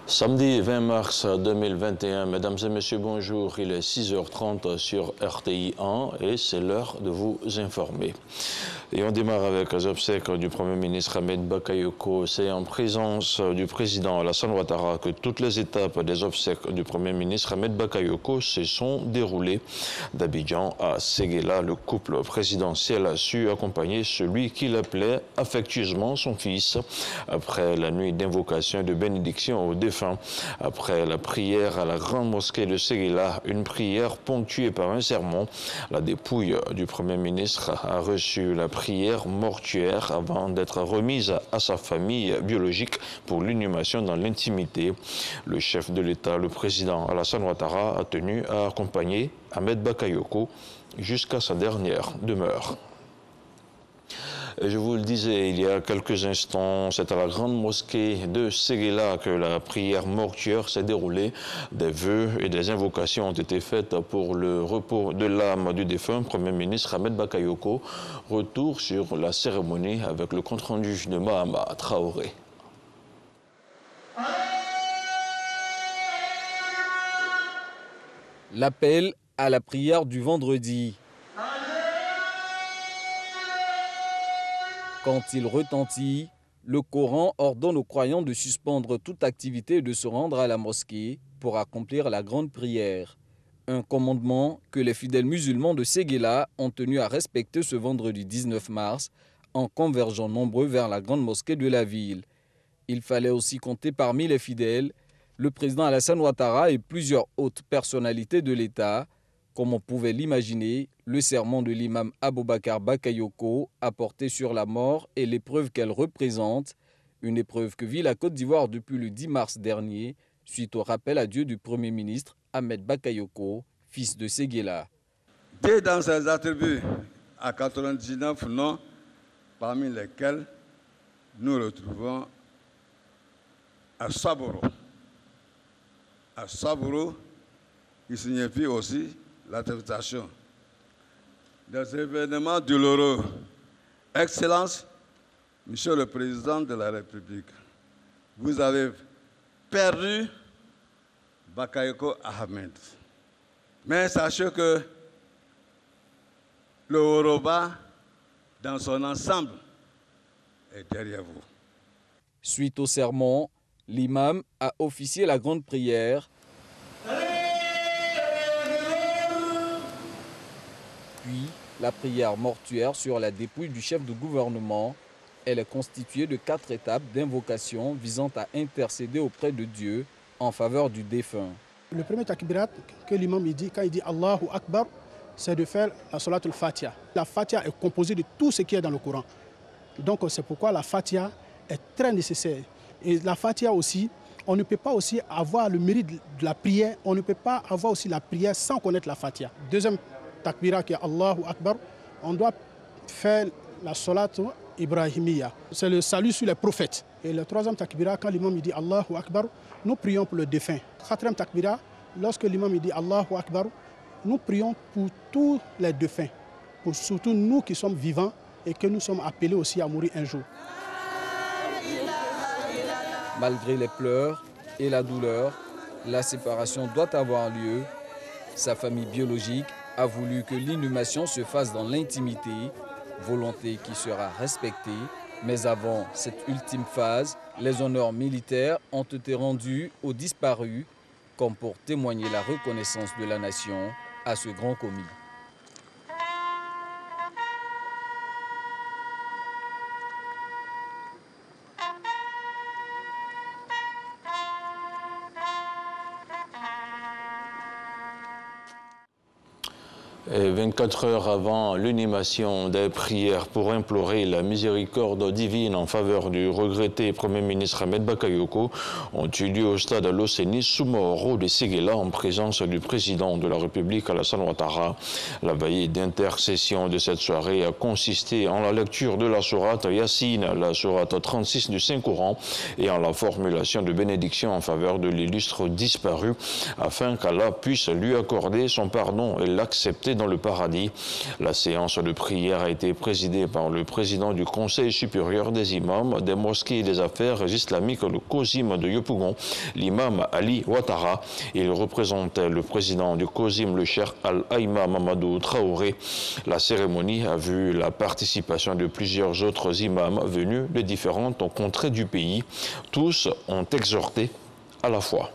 Samedi 20 mars 2021, mesdames et messieurs, bonjour. Il est 6h30 sur RTI 1 et c'est l'heure de vous informer. Et on démarre avec les obsèques du Premier ministre Ahmed Bakayoko. C'est en présence du président Alassane Ouattara que toutes les étapes des obsèques du Premier ministre Ahmed Bakayoko se sont déroulées. D'Abidjan à Séguéla, le couple présidentiel a su accompagner celui qu'il appelait affectueusement son fils. Après la nuit d'invocation et de bénédiction au défunt, après la prière à la grande mosquée de Séguéla, une prière ponctuée par un sermon, la dépouille du Premier ministre a reçu la prière mortuaire avant d'être remise à sa famille biologique pour l'inhumation dans l'intimité. Le chef de l'État, le président Alassane Ouattara, a tenu à accompagner Ahmed Bakayoko jusqu'à sa dernière demeure. Je vous le disais il y a quelques instants, c'est à la grande mosquée de Séguéla que la prière mortuaire s'est déroulée. Des vœux et des invocations ont été faites pour le repos de l'âme du défunt Premier ministre Ahmed Bakayoko. Retour sur la cérémonie avec le compte-rendu de Mahama Traoré. L'appel à la prière du vendredi. Quand il retentit, le Coran ordonne aux croyants de suspendre toute activité et de se rendre à la mosquée pour accomplir la grande prière. Un commandement que les fidèles musulmans de Séguéla ont tenu à respecter ce vendredi 19 mars en convergeant nombreux vers la grande mosquée de la ville. Il fallait aussi compter parmi les fidèles le président Alassane Ouattara et plusieurs hautes personnalités de l'État. Comme on pouvait l'imaginer, le sermon de l'imam Aboubakar Bakayoko a porté sur la mort et l'épreuve qu'elle représente, une épreuve que vit la Côte d'Ivoire depuis le 10 mars dernier, suite au rappel à Dieu du Premier ministre Ahmed Bakayoko, fils de Séguéla. Dès dans ses attributs à 99 noms, parmi lesquels nous retrouvons Asaboro. Asaboro, qui signifie aussi l'attestation des événements douloureux. Excellence, Monsieur le Président de la République, vous avez perdu Bakayoko Ahmed. Mais sachez que le Yoruba, dans son ensemble, est derrière vous. Suite au sermon, l'imam a officié la grande prière. Puis, la prière mortuaire sur la dépouille du chef de gouvernement. Elle est constituée de 4 étapes d'invocation visant à intercéder auprès de Dieu en faveur du défunt. Le premier takbirat que l'imam dit, quand il dit Allahu Akbar, c'est de faire la Salat al-Fatiha. La Fatiha est composée de tout ce qui est dans le Coran. Donc c'est pourquoi la Fatiha est très nécessaire. Et la Fatiha aussi, on ne peut pas aussi avoir le mérite de la prière, on ne peut pas avoir aussi la prière sans connaître la Fatiha. Deuxième takbira qui est Allahu Akbar, on doit faire la Salat Ibrahimiya. C'est le salut sur les prophètes. Et le troisième takbira, quand l'imam dit Allahu Akbar, nous prions pour le défunt. Quatrième takbira, lorsque l'imam dit Allahu Akbar, nous prions pour tous les défunts, pour surtout nous qui sommes vivants et que nous sommes appelés aussi à mourir un jour. Malgré les pleurs et la douleur, la séparation doit avoir lieu. Sa famille biologique a voulu que l'inhumation se fasse dans l'intimité, volonté qui sera respectée. Mais avant cette ultime phase, les honneurs militaires ont été rendus aux disparus, comme pour témoigner la reconnaissance de la nation à ce grand commis. Et 24 heures avant l'inhumation des prières pour implorer la miséricorde divine en faveur du regretté Premier ministre Ahmed Bakayoko ont eu lieu au stade Losséni Soumoro de Séguéla en présence du président de la République Alassane Ouattara. La veillée d'intercession de cette soirée a consisté en la lecture de la sourate Yassine, la sourate 36 du Saint-Coran, et en la formulation de bénédictions en faveur de l'illustre disparu afin qu'Allah puisse lui accorder son pardon et l'accepter dans dans le paradis. La séance de prière a été présidée par le président du Conseil supérieur des imams des mosquées et des affaires islamiques, le COSIM de Yopougon, l'imam Ali Ouattara. Il représentait le président du COSIM, le cheikh Al-Aïma Mamadou Traoré. La cérémonie a vu la participation de plusieurs autres imams venus de différentes contrées du pays. Tous ont exhorté à la foi.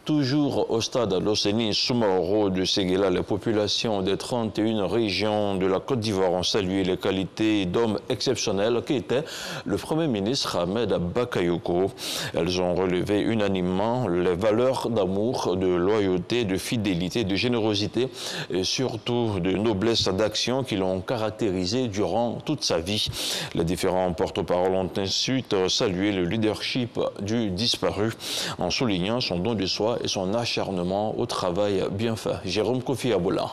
Toujours au stade Losséni Soumaoro de Séguéla, les populations des 31 régions de la Côte d'Ivoire ont salué les qualités d'homme exceptionnel qui était le Premier ministre Ahmed Bakayoko. Elles ont relevé unanimement les valeurs d'amour, de loyauté, de fidélité, de générosité et surtout de noblesse d'action qui l'ont caractérisé durant toute sa vie. Les différents porte-paroles ont ensuite salué le leadership du disparu en soulignant son don de soi et son acharnement au travail bien fait. Jérôme Kofi Aboula.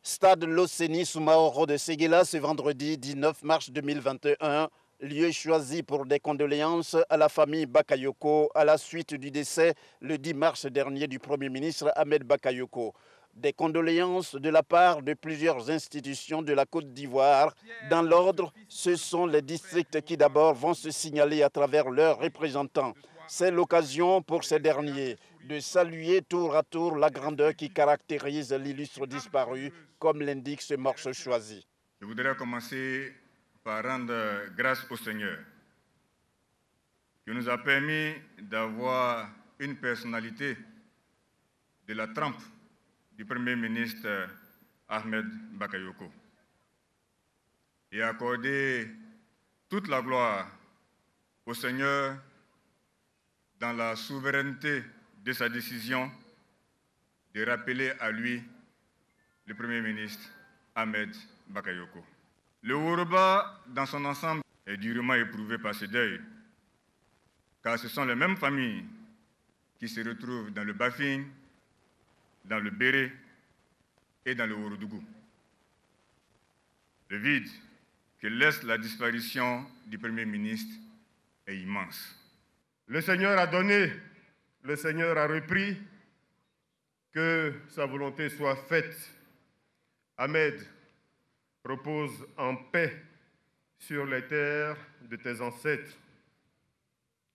Stade Losséni Soumaoro de Séguéla ce vendredi 19 mars 2021, lieu choisi pour des condoléances à la famille Bakayoko à la suite du décès le 10 mars dernier du Premier ministre Ahmed Bakayoko. Des condoléances de la part de plusieurs institutions de la Côte d'Ivoire. Dans l'ordre, ce sont les districts qui d'abord vont se signaler à travers leurs représentants. C'est l'occasion pour ces derniers de saluer tour à tour la grandeur qui caractérise l'illustre disparu, comme l'indique ce morceau choisi. Je voudrais commencer par rendre grâce au Seigneur qui nous a permis d'avoir une personnalité de la trempe du Premier ministre Ahmed Bakayoko et accorder toute la gloire au Seigneur dans la souveraineté de sa décision de rappeler à lui le Premier ministre Ahmed Bakayoko. Le Yoruba, dans son ensemble, est durement éprouvé par ce deuil, car ce sont les mêmes familles qui se retrouvent dans le Bafing, dans le Béré et dans le Ourodougou. Le vide que laisse la disparition du Premier ministre est immense. Le Seigneur a donné, le Seigneur a repris, que sa volonté soit faite. Ahmed, repose en paix sur les terres de tes ancêtres.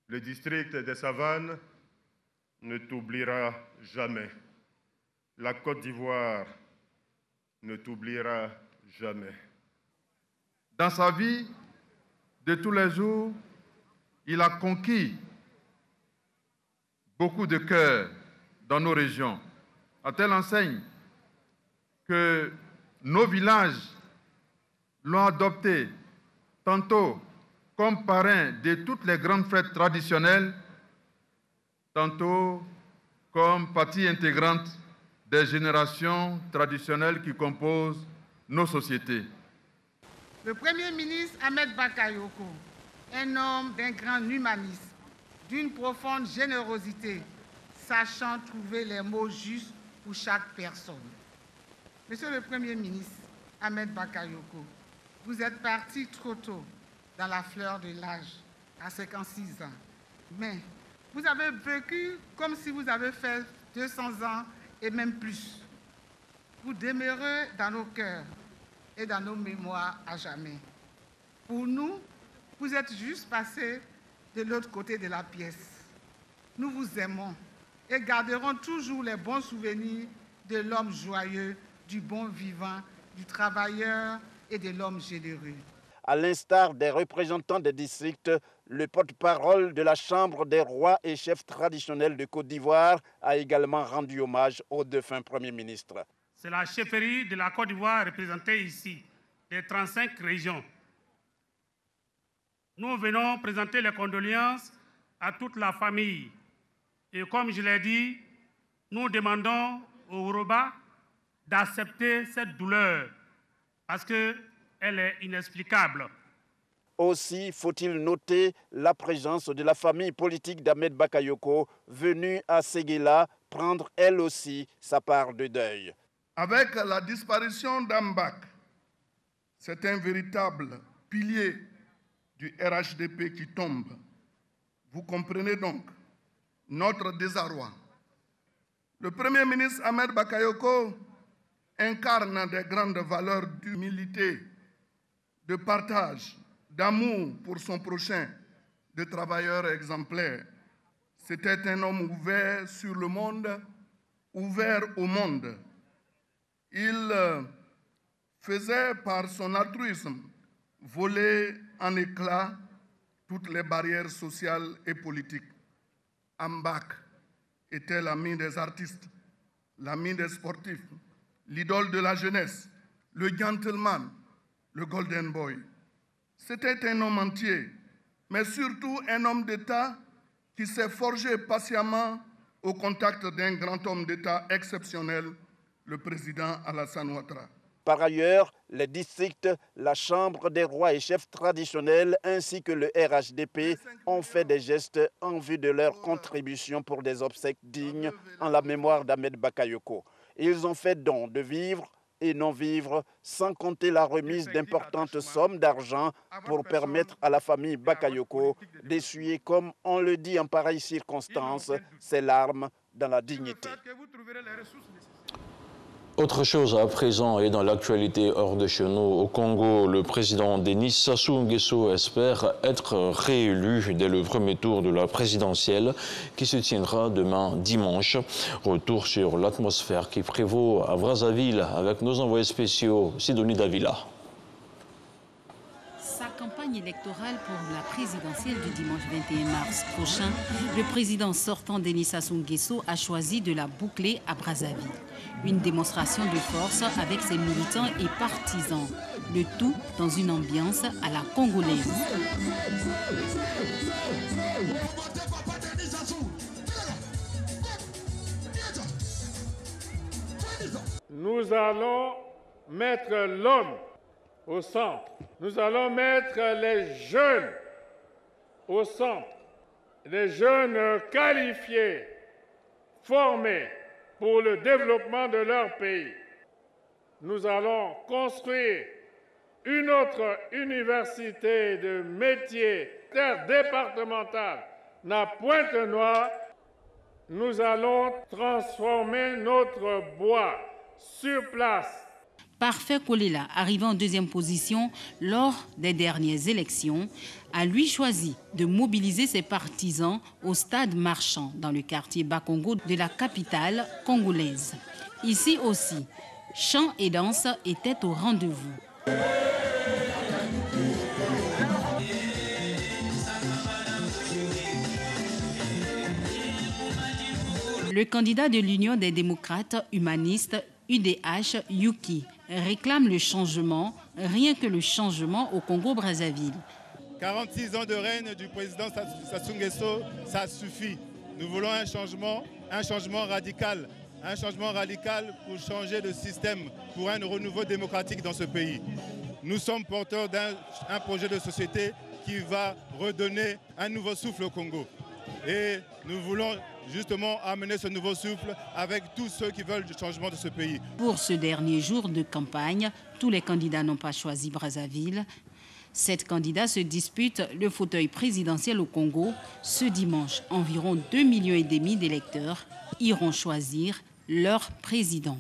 Le district des Savanes ne t'oubliera jamais. La Côte d'Ivoire ne t'oubliera jamais. Dans sa vie de tous les jours, il a conquis beaucoup de cœurs dans nos régions, à telle enseigne que nos villages l'ont adopté tantôt comme parrain de toutes les grandes fêtes traditionnelles, tantôt comme partie intégrante des générations traditionnelles qui composent nos sociétés. Le Premier ministre Ahmed Bakayoko, un homme d'un grand humanisme, d'une profonde générosité, sachant trouver les mots justes pour chaque personne. Monsieur le Premier ministre Ahmed Bakayoko, vous êtes parti trop tôt dans la fleur de l'âge, à 56 ans. Mais vous avez vécu comme si vous avez fait 200 ans et même plus. Vous demeurez dans nos cœurs et dans nos mémoires à jamais. Pour nous, vous êtes juste passé de l'autre côté de la pièce. Nous vous aimons et garderons toujours les bons souvenirs de l'homme joyeux, du bon vivant, du travailleur et de l'homme généreux. À l'instar des représentants des districts, le porte-parole de la Chambre des rois et chefs traditionnels de Côte d'Ivoire a également rendu hommage au défunt Premier ministre. C'est la chefferie de la Côte d'Ivoire représentée ici, des 35 régions. Nous venons présenter les condoléances à toute la famille. Et comme je l'ai dit, nous demandons au Yoruba d'accepter cette douleur parce qu'elle est inexplicable. Aussi faut-il noter la présence de la famille politique d'Ahmed Bakayoko venue à Séguéla prendre elle aussi sa part de deuil. Avec la disparition d'Ambak, c'est un véritable pilier du RHDP qui tombe. Vous comprenez donc notre désarroi. Le Premier ministre Ahmed Bakayoko incarne des grandes valeurs d'humilité, de partage, d'amour pour son prochain, de travailleur exemplaire. C'était un homme ouvert sur le monde, ouvert au monde. Il faisait par son altruisme voler en éclats toutes les barrières sociales et politiques. Ambak était l'ami des artistes, l'ami des sportifs, l'idole de la jeunesse, le gentleman, le golden boy. C'était un homme entier, mais surtout un homme d'État qui s'est forgé patiemment au contact d'un grand homme d'État exceptionnel, le président Alassane Ouattara. Par ailleurs, les districts, la Chambre des rois et chefs traditionnels ainsi que le RHDP ont fait des gestes en vue de leur contribution pour des obsèques dignes en la mémoire d'Ahmed Bakayoko. Ils ont fait don de vivres et non-vivres, sans compter la remise d'importantes sommes d'argent pour permettre à la famille Bakayoko d'essuyer, comme on le dit en pareille circonstance, ses larmes dans la dignité. Autre chose à présent et dans l'actualité hors de chez nous, au Congo, le président Denis Sassou Nguesso espère être réélu dès le premier tour de la présidentielle qui se tiendra demain dimanche. Retour sur l'atmosphère qui prévaut à Brazzaville avec nos envoyés spéciaux Sidonie Davila. Sa campagne électorale pour la présidentielle du dimanche 21 mars prochain, le président sortant Denis Sassou Nguesso a choisi de la boucler à Brazzaville. Une démonstration de force avec ses militants et partisans. Le tout dans une ambiance à la congolaise. Nous allons mettre l'homme au centre. Nous allons mettre les jeunes au centre. Les jeunes qualifiés, formés pour le développement de leur pays. Nous allons construire une autre université de métiers départementale à Pointe-Noire. Nous allons transformer notre bois sur place. Parfait Kolela, arrivé en deuxième position lors des dernières élections, a lui choisi de mobiliser ses partisans au stade marchand dans le quartier Bakongo de la capitale congolaise. Ici aussi, chants et danse étaient au rendez-vous. Le candidat de l'Union des démocrates humanistes, UDH, Yuki, réclame le changement, rien que le changement au Congo-Brazzaville. 46 ans de règne du président Sassou Nguesso, ça suffit. Nous voulons un changement radical. Un changement radical pour changer de système, pour un renouveau démocratique dans ce pays. Nous sommes porteurs d'un projet de société qui va redonner un nouveau souffle au Congo. Et nous voulons justement amener ce nouveau souffle avec tous ceux qui veulent du changement de ce pays. Pour ce dernier jour de campagne, tous les candidats n'ont pas choisi Brazzaville. 7 candidats se disputent le fauteuil présidentiel au Congo. Ce dimanche, environ 2,5 millions d'électeurs iront choisir leur président.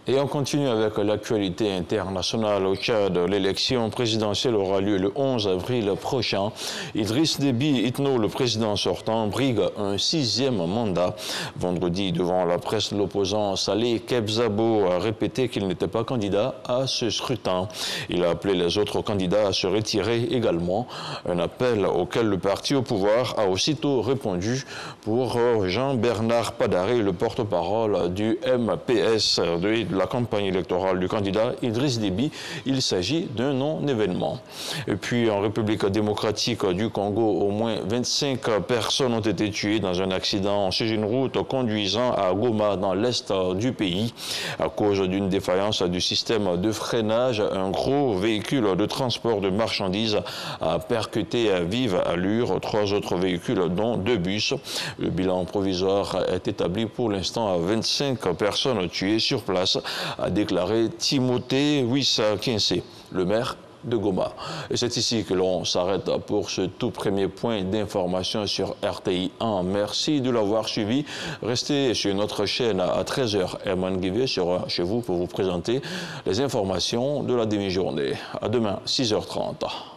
Et on continue avec l'actualité internationale au Tchad. L'élection présidentielle aura lieu le 11 avril prochain. Idriss Déby Itno, le président sortant, brigue un 6e mandat. Vendredi, devant la presse, l'opposant Saleh Kebzabo a répété qu'il n'était pas candidat à ce scrutin. Il a appelé les autres candidats à se retirer également. Un appel auquel le parti au pouvoir a aussitôt répondu. Pour Jean-Bernard Padaré, le porte-parole du MPS de la campagne électorale du candidat Idriss Déby, il s'agit d'un non-événement. Et puis en République démocratique du Congo, au moins 25 personnes ont été tuées dans un accident sur une route conduisant à Goma dans l'est du pays. À cause d'une défaillance du système de freinage, un gros véhicule de transport de marchandises a percuté à vive allure 3 autres véhicules, dont 2 bus. Le bilan provisoire est établi pour l'instant à 25 personnes tuées sur place, a déclaré Timothée Wissa Kinsé, le maire de Goma. Et c'est ici que l'on s'arrête pour ce tout premier point d'information sur RTI 1. Merci de l'avoir suivi. Restez sur notre chaîne à 13h. Herman Guivet sera chez vous pour vous présenter les informations de la demi-journée. À demain, 6h30.